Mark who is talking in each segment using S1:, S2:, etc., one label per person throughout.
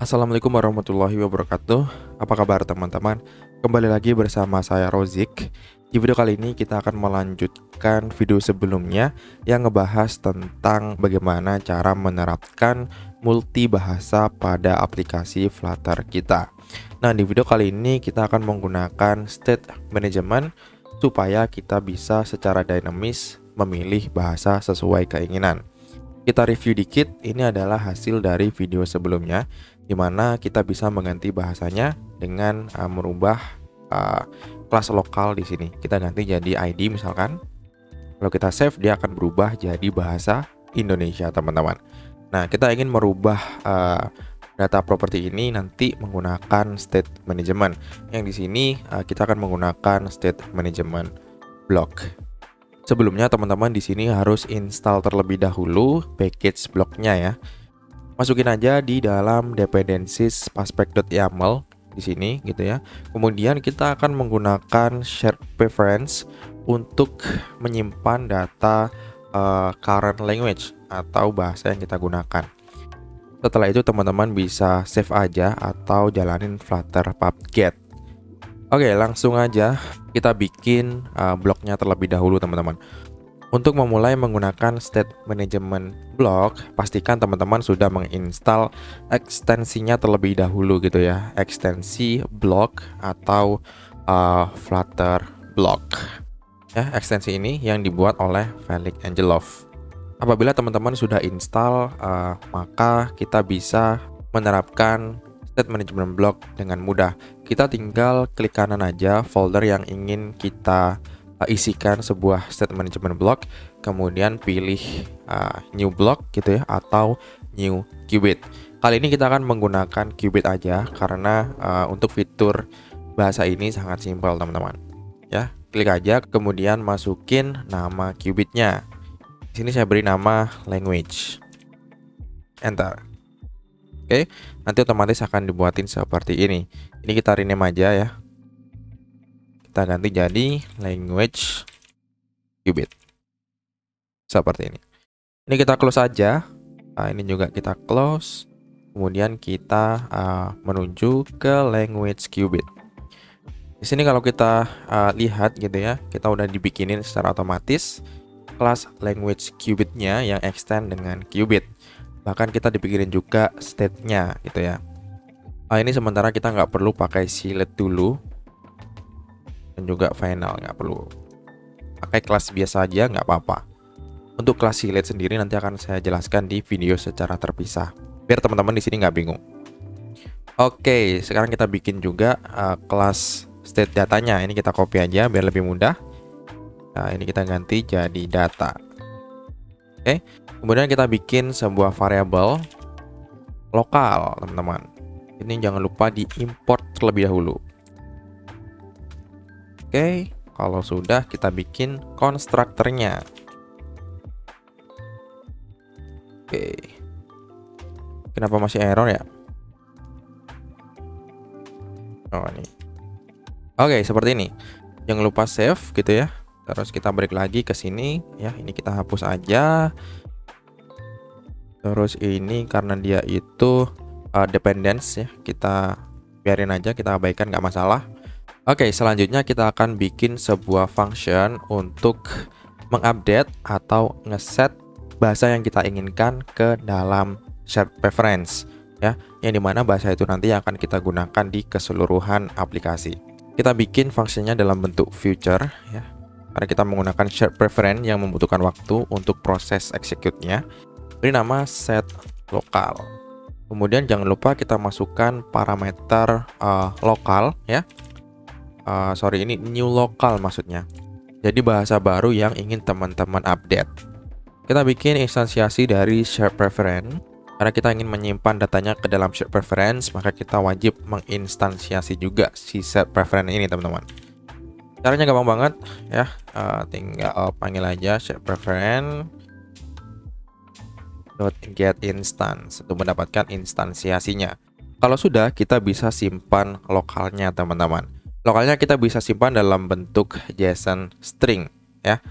S1: Assalamualaikum warahmatullahi wabarakatuh. Apa kabar teman-teman? Kembali lagi bersama saya Rozik. Di video kali ini kita akan melanjutkan video sebelumnya yang ngebahas tentang bagaimana cara menerapkan multi bahasa pada aplikasi Flutter kita. Nah, di video kali ini kita akan menggunakan state management supaya kita bisa secara dinamis memilih bahasa sesuai keinginan. Kita review dikit, ini adalah hasil dari video sebelumnya di mana kita bisa mengganti bahasanya dengan merubah kelas lokal di sini. Kita ganti jadi ID misalkan. Kalau kita save dia akan berubah jadi bahasa Indonesia, teman-teman. Nah, kita ingin merubah data properti ini nanti menggunakan state management. Yang di sini kita akan menggunakan state management block. Sebelumnya teman-teman di sini harus install terlebih dahulu package blocknya ya. Masukin aja di dalam dependencies paspec.yaml di sini gitu ya. Kemudian kita akan menggunakan shared preference untuk menyimpan data current language atau bahasa yang kita gunakan. Setelah itu teman-teman bisa save aja atau jalanin Flutter pub-get. Oke, langsung aja kita bikin bloknya terlebih dahulu teman-teman. Untuk memulai menggunakan state management block, pastikan teman-teman sudah menginstal ekstensinya terlebih dahulu gitu ya. Ekstensi block atau Flutter block. Ya, ekstensi ini yang dibuat oleh Felix Angelov. Apabila teman-teman sudah install, maka kita bisa menerapkan state management block dengan mudah. Kita tinggal klik kanan aja folder yang ingin kita isikan sebuah state management block, kemudian pilih new block gitu ya atau new qubit. Kali ini kita akan menggunakan qubit aja karena untuk fitur bahasa ini sangat simpel teman-teman. Ya, klik aja kemudian masukin nama qubitnya. Di sini saya beri nama language. Enter. Oke, nanti otomatis akan dibuatin seperti ini. Ini kita rename aja ya. Kita ganti jadi language qubit. Seperti ini. Ini kita close aja. Ini juga kita close. Kemudian kita menuju ke language qubit. Di sini kalau kita lihat gitu ya, kita udah dibikinin secara otomatis kelas language qubitnya yang extend dengan qubit. Bahkan kita dibikinin juga state-nya gitu ya. Ini sementara kita nggak perlu pakai select dulu dan juga final, nggak perlu pakai kelas biasa aja, nggak apa-apa. Untuk kelas select sendiri nanti akan saya jelaskan di video secara terpisah biar teman-teman di sini nggak bingung. Oke, sekarang kita bikin juga kelas state datanya. Ini kita copy aja biar lebih mudah. Nah, ini kita ganti jadi data. Oke, kemudian kita bikin sebuah variabel lokal, teman-teman. Ini jangan lupa diimport terlebih dahulu. Oke, kalau sudah kita bikin konstruktornya. Oke, kenapa masih error ya? Oh, ini. Oke, seperti ini. Jangan lupa save gitu ya. Terus kita balik lagi ke sini ya. Ini kita hapus aja. Terus ini karena dia itu dependence ya, kita biarin aja, kita abaikan, nggak masalah. Oke, selanjutnya kita akan bikin sebuah function untuk mengupdate atau ngeset bahasa yang kita inginkan ke dalam shared preference ya, yang dimana bahasa itu nanti akan kita gunakan di keseluruhan aplikasi. Kita bikin fungsinya dalam bentuk future ya, karena kita menggunakan shared preference yang membutuhkan waktu untuk proses execute-nya. Beri nama set lokal. Kemudian jangan lupa kita masukkan parameter lokal ya. Ini new lokal maksudnya. Jadi bahasa baru yang ingin teman-teman update. Kita bikin instansiasi dari shared preference. Karena kita ingin menyimpan datanya ke dalam shared preference, maka kita wajib menginstansiasi juga si shared preference ini, teman-teman. Caranya gampang banget ya. Tinggal panggil aja shared preference .get instance untuk mendapatkan instansiasinya. Kalau sudah, kita bisa simpan lokalnya, teman-teman. Lokalnya kita bisa simpan dalam bentuk JSON string ya.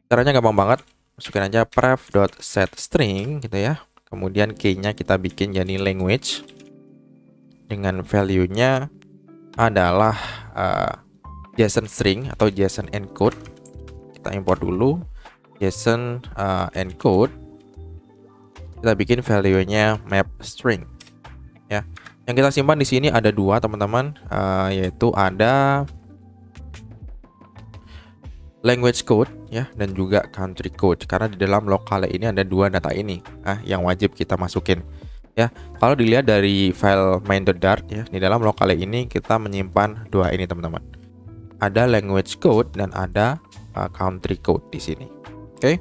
S1: Caranya gampang banget. Masukin aja pref.setString gitu ya. Kemudian key-nya kita bikin jadi language. dengan value-nya adalah JSON string atau JSON encode. Kita import dulu JSON encode. Kita bikin value-nya map string ya. Yang kita simpan di sini ada dua teman-teman, yaitu ada language code ya dan juga country code, karena di dalam lokal ini ada dua data ini yang wajib kita masukin ya. Kalau dilihat dari file main.dart ya, di dalam lokal ini kita menyimpan dua ini teman-teman. Ada language code dan ada country code di sini. Oke.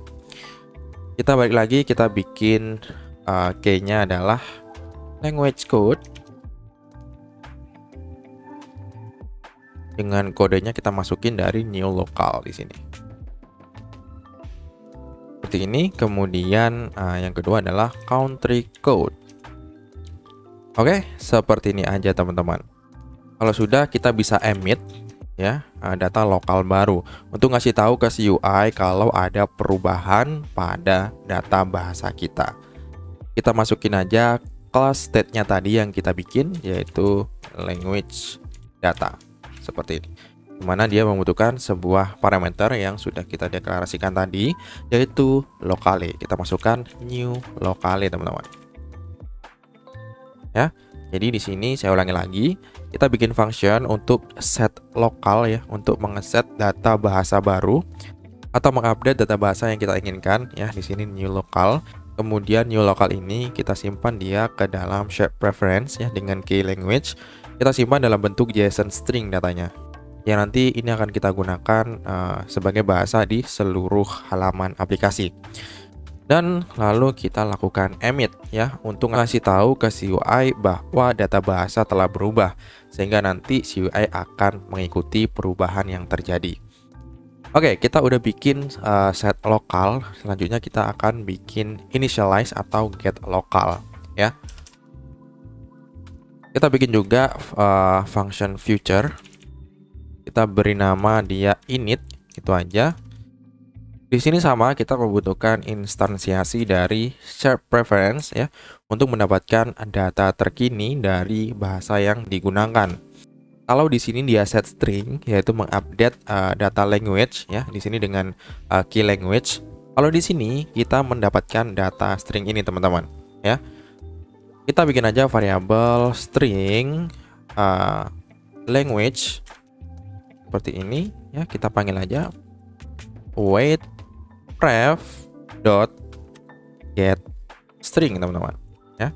S1: Kita balik lagi, kita bikin key-nya adalah language code. Dengan kodenya kita masukin dari new local di sini. Seperti ini. Kemudian yang kedua adalah country code. Oke, seperti ini aja teman-teman. Kalau sudah, kita bisa emit ya data lokal baru untuk ngasih tahu ke si UI kalau ada perubahan pada data bahasa kita. Kita masukin aja class state-nya tadi yang kita bikin, yaitu language data. Seperti ini, dimana dia membutuhkan sebuah parameter yang sudah kita deklarasikan tadi, yaitu locale. Kita masukkan new locale teman-teman ya. Jadi di sini saya ulangi lagi, kita bikin function untuk set lokal ya, untuk mengeset data bahasa baru atau mengupdate data bahasa yang kita inginkan ya. Di sini new local. Kemudian new local ini kita simpan dia ke dalam shared preference ya dengan key language. Kita simpan dalam bentuk JSON string datanya, yang nanti ini akan kita gunakan sebagai bahasa di seluruh halaman aplikasi. Dan lalu kita lakukan emit ya, untuk ngasih tahu ke si UI bahwa data bahasa telah berubah, sehingga nanti si UI akan mengikuti perubahan yang terjadi. Oke, kita udah bikin set lokal. Selanjutnya kita akan bikin initialize atau get lokal ya. Kita bikin juga function future. Kita beri nama dia init, itu aja. Di sini sama, kita membutuhkan instansiasi dari shared preference ya, untuk mendapatkan data terkini dari bahasa yang digunakan. Kalau di sini dia set string, yaitu mengupdate data language ya, di sini dengan key language. Kalau di sini kita mendapatkan data string ini teman-teman ya. Kita bikin aja variabel string language seperti ini ya. Kita panggil aja wait ref dot get string teman-teman ya.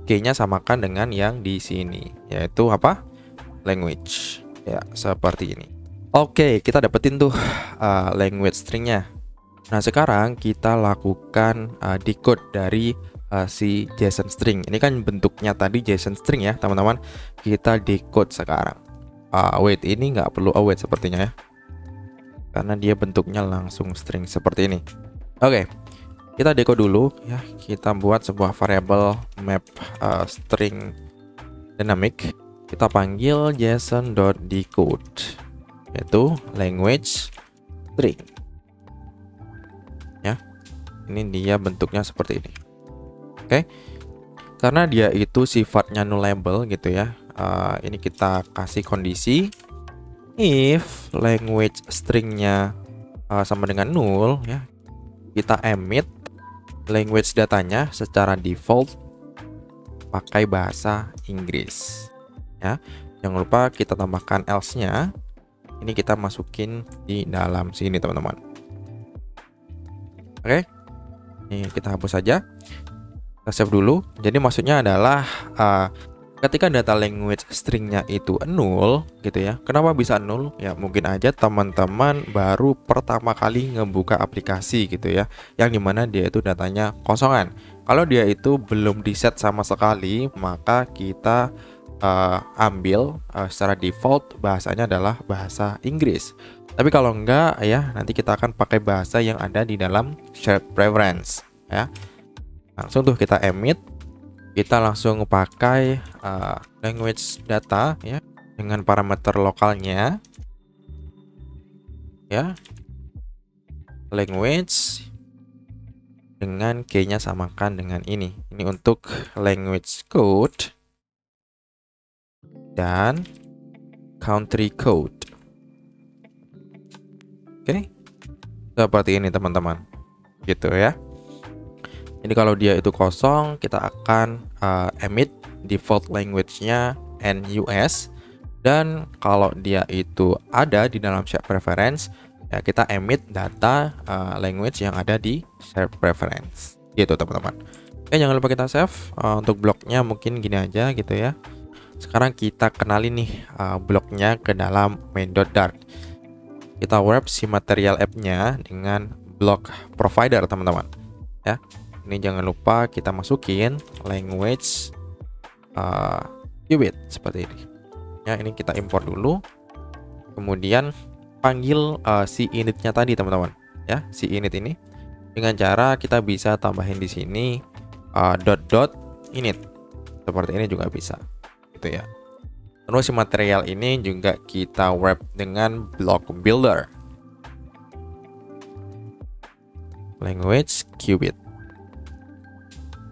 S1: Key-nya samakan dengan yang di sini, yaitu apa? Language ya, seperti ini. Oke, kita dapetin tuh language stringnya. Nah, sekarang kita lakukan decode dari si JSON string. Ini kan bentuknya tadi JSON string ya teman-teman. Kita decode sekarang. Wait, ini nggak perlu await sepertinya ya, karena dia bentuknya langsung string seperti ini. Oke, kita decode dulu ya. Kita buat sebuah variabel map string dynamic. Kita panggil json.decode, yaitu language string ya. Ini dia bentuknya seperti ini. Oke, karena dia itu sifatnya nullable gitu ya. Ini kita kasih kondisi if language stringnya sama dengan null ya. Kita emit language datanya secara default pakai bahasa Inggris ya. Jangan lupa kita tambahkan else-nya. Ini kita masukin di dalam sini teman-teman. Oke, ini kita hapus saja. Kita save dulu. Jadi maksudnya adalah ketika data language stringnya itu null gitu ya. Kenapa bisa null? Ya mungkin aja teman-teman baru pertama kali ngebuka aplikasi gitu ya, yang dimana dia itu datanya kosongan. Kalau dia itu belum di set sama sekali, maka kita ambil secara default bahasanya adalah bahasa Inggris. Tapi kalau enggak ya, nanti kita akan pakai bahasa yang ada di dalam shared preference ya. Langsung tuh kita emit, kita langsung pakai language data ya dengan parameter lokalnya ya, language dengan key-nya samakan dengan ini. Ini untuk language code. dan country code. Oke, seperti ini teman-teman, gitu ya. Jadi kalau dia itu kosong, kita akan emit default language-nya NUS, dan kalau dia itu ada di dalam shared preference, ya kita emit data language yang ada di shared preference, gitu teman-teman. Oke, jangan lupa kita save. Untuk bloknya mungkin gini aja gitu ya. Sekarang kita kenalin nih bloknya ke dalam main.dart. Kita wrap si material app-nya dengan blok provider teman-teman ya. Ini jangan lupa kita masukin language Qubit seperti ini ya. Ini kita import dulu, kemudian panggil si initnya tadi teman-teman ya, si init ini dengan cara kita bisa tambahin di sini .init seperti ini juga bisa gitu ya. Terus si material ini juga kita wrap dengan block builder language Qubit.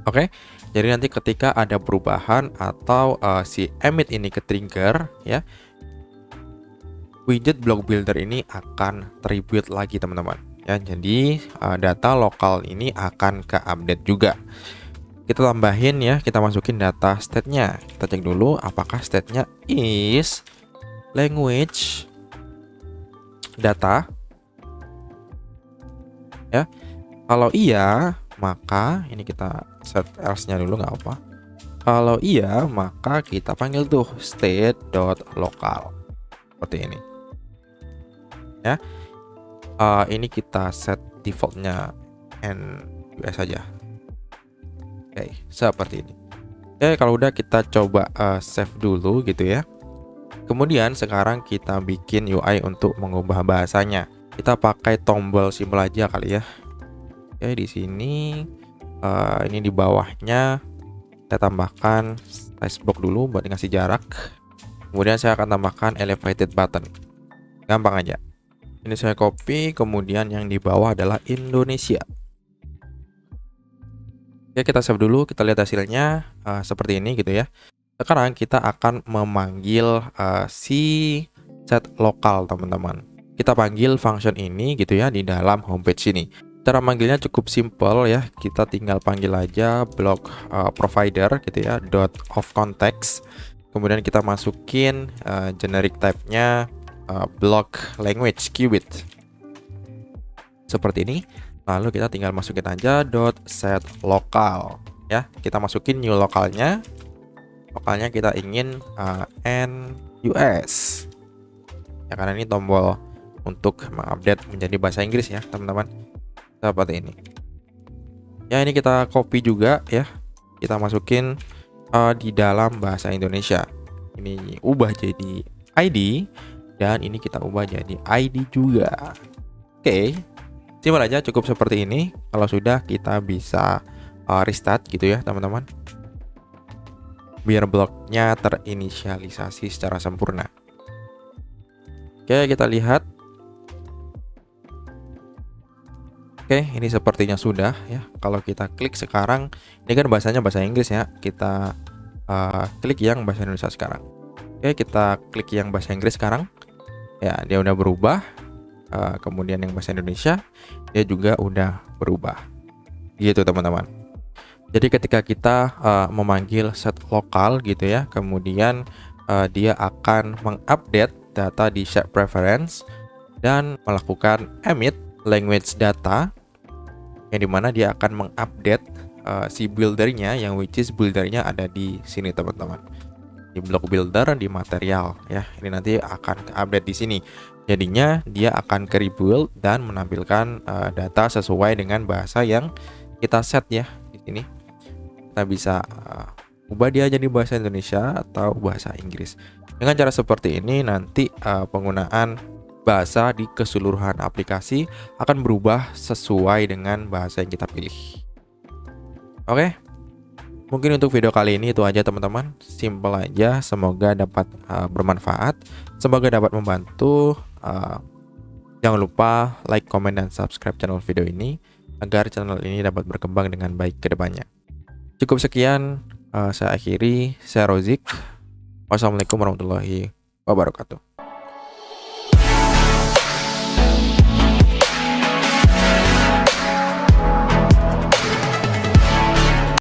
S1: Oke, jadi nanti ketika ada perubahan atau si emit ini ke trigger ya, widget block builder ini akan tribute lagi teman-teman ya. Jadi data lokal ini akan ke update juga. Kita tambahin ya, kita masukin data state-nya. Kita cek dulu apakah state-nya is language data ya. Kalau iya, maka ini kita set else-nya dulu nggak apa. Kalau iya, maka kita panggil tuh state.local seperti ini ya. Ini kita set defaultnya NUS saja. Oke, seperti ini. Oke, kalau udah kita coba save dulu gitu ya. Kemudian sekarang kita bikin UI untuk mengubah bahasanya. Kita pakai tombol simbol aja kali ya. Oke, di sini ini di bawahnya saya tambahkan size box dulu buat ngasih jarak. Kemudian saya akan tambahkan elevated button. Gampang aja. Ini saya copy, kemudian yang di bawah adalah Indonesia. Oke, kita save dulu, kita lihat hasilnya seperti ini gitu ya. Sekarang kita akan memanggil si set lokal teman-teman. Kita panggil function ini gitu ya di dalam homepage ini. Cara manggilnya cukup simple ya. Kita tinggal panggil aja block provider gitu ya, .of context. Kemudian kita masukin generic type-nya block language Qubit. Seperti ini. Lalu kita tinggal masukin aja .set local ya. Kita masukin new lokalnya. Lokalnya kita ingin NUS. Ya, karena ini tombol untuk mengupdate menjadi bahasa Inggris ya, teman-teman. Seperti ini. Ya, ini kita copy juga ya. Kita masukin di dalam bahasa Indonesia. Ini ubah jadi ID dan ini kita ubah jadi ID juga. Oke. Simpel aja, cukup seperti ini. Kalau sudah, kita bisa restart gitu ya teman-teman, biar bloknya terinisialisasi secara sempurna. Oke, kita lihat. Oke, ini sepertinya sudah ya. Kalau kita klik sekarang, ini kan bahasanya bahasa Inggris ya. Kita klik yang bahasa Indonesia sekarang. Oke, kita klik yang bahasa Inggris sekarang. Ya, dia udah berubah. Kemudian yang bahasa Indonesia dia juga udah berubah gitu teman-teman. Jadi ketika kita memanggil set lokal gitu ya, kemudian dia akan mengupdate data di shared preference dan melakukan emit language data, yang dimana dia akan mengupdate si buildernya, yang which is buildernya ada di sini teman-teman, di block builder di material ya. Ini nanti akan update di sini. Jadinya dia akan ke rebuild dan menampilkan data sesuai dengan bahasa yang kita set ya. Di sini kita bisa ubah dia jadi bahasa Indonesia atau bahasa Inggris. Dengan cara seperti ini nanti penggunaan bahasa di keseluruhan aplikasi akan berubah sesuai dengan bahasa yang kita pilih. Oke. Mungkin untuk video kali ini itu aja teman-teman. Simple aja, semoga dapat bermanfaat, semoga dapat membantu. Jangan lupa like, comment, dan subscribe channel video ini agar channel ini dapat berkembang dengan baik ke depannya. Cukup sekian, saya akhiri. Saya Rozik. Wassalamualaikum warahmatullahi wabarakatuh.